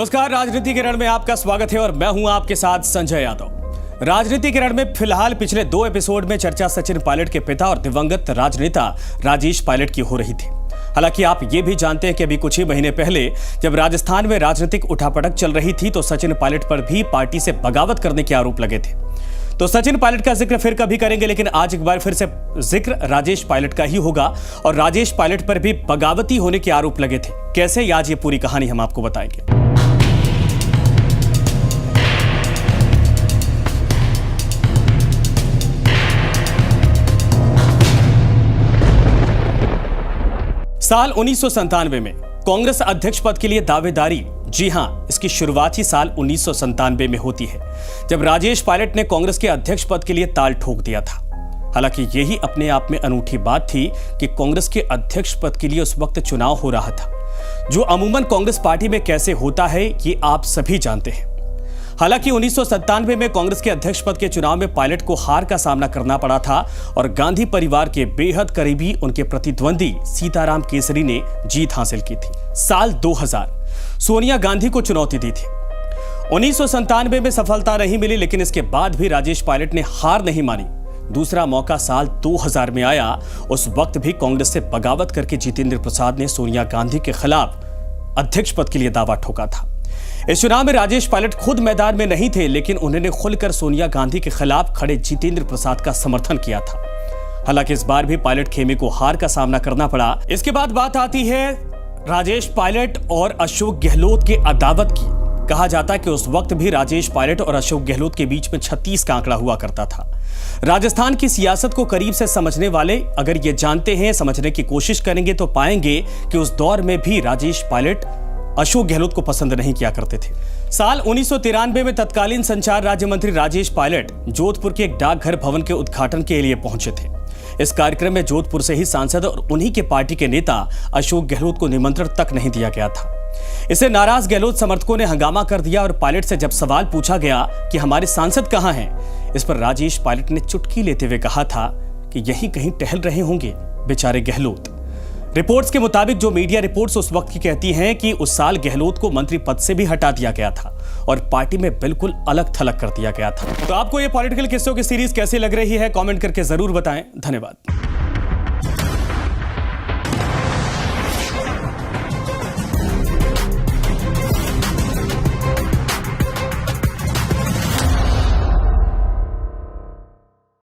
नमस्कार, राजनीति के रण में आपका स्वागत है और मैं हूं आपके साथ संजय यादव। राजनीति के रण में फिलहाल पिछले 2 एपिसोड में चर्चा सचिन पायलट के पिता और दिवंगत राजनेता राजेश पायलट की हो रही थी। हालांकि आप ये भी जानते हैं कि अभी कुछ ही महीने पहले जब राजस्थान में राजनीतिक उठापटक चल रही थी तो सचिन पायलट पर भी पार्टी से बगावत करने के आरोप लगे थे। तो सचिन पायलट का जिक्र फिर कभी करेंगे, लेकिन आज एक बार फिर से जिक्र राजेश पायलट का ही होगा और राजेश पायलट पर भी बगावती होने के आरोप लगे थे। कैसे, आज ये पूरी कहानी हम आपको बताएंगे। साल 1997 में कांग्रेस अध्यक्ष पद के लिए दावेदारी, जी हां, इसकी शुरुआत ही साल 1997 में होती है जब राजेश पायलट ने कांग्रेस के अध्यक्ष पद के लिए ताल ठोक दिया था। हालांकि यही अपने आप में अनूठी बात थी कि कांग्रेस के अध्यक्ष पद के लिए उस वक्त चुनाव हो रहा था, जो अमूमन कांग्रेस पार्टी में कैसे होता है ये आप सभी जानते हैं। हालांकि 1997 में कांग्रेस के अध्यक्ष पद के चुनाव में पायलट को हार का सामना करना पड़ा था और गांधी परिवार के बेहद करीबी उनके प्रतिद्वंदी सीताराम केसरी ने जीत हासिल की थी। साल 2000 सोनिया गांधी को चुनौती दी थी। 1997 में सफलता नहीं मिली, लेकिन इसके बाद भी राजेश पायलट ने हार नहीं मानी। दूसरा मौका साल 2000 में आया। उस वक्त भी कांग्रेस से बगावत करके जितेंद्र प्रसाद ने सोनिया गांधी के खिलाफ अध्यक्ष पद के लिए दावा ठोका था। इस चुनाव में राजेश पायलट खुद मैदान में नहीं थे, लेकिन उन्होंने खुलकर सोनिया गांधी के खिलाफ खड़े जितेंद्र प्रसाद का समर्थन किया था। हालांकि इस बार भी पायलट खेमे को हार का सामना करना पड़ा। इसके बाद बात आती है राजेश पायलट और अशोक गहलोत के अदावत की। कहा जाता है कि उस वक्त भी राजेश पायलट और अशोक गहलोत के बीच में 36 का आंकड़ा हुआ करता था। राजस्थान की सियासत को करीब से समझने वाले अगर ये जानते हैं, समझने की कोशिश करेंगे तो पाएंगे कि उस दौर में भी राजेश पायलट अशोक गहलोत को पसंद नहीं किया करते थे। साल 1993 में तत्कालीन संचार राज्य मंत्री राजेश पायलट जोधपुर के एक डाकघर भवन के उद्घाटन के लिए पहुंचे थे। इस कार्यक्रम में जोधपुर से ही सांसद और उन्हीं के पार्टी के नेता अशोक गहलोत को निमंत्रण तक नहीं दिया गया था। इससे नाराज गहलोत समर्थकों ने हंगामा कर दिया और पायलट से जब सवाल पूछा गया कि हमारे सांसद कहां हैं, इस पर राजेश पायलट ने चुटकी लेते हुए कहा था कि यहीं कहीं टहल रहे होंगे बेचारे गहलोत। रिपोर्ट्स के मुताबिक जो मीडिया रिपोर्ट्स उस वक्त की कहती हैं कि उस साल गहलोत को मंत्री पद से भी हटा दिया गया था और पार्टी में बिल्कुल अलग थलग कर दिया गया था। तो आपको ये पॉलिटिकल किस्सों की सीरीज कैसी लग रही है, कमेंट करके जरूर बताएं। धन्यवाद।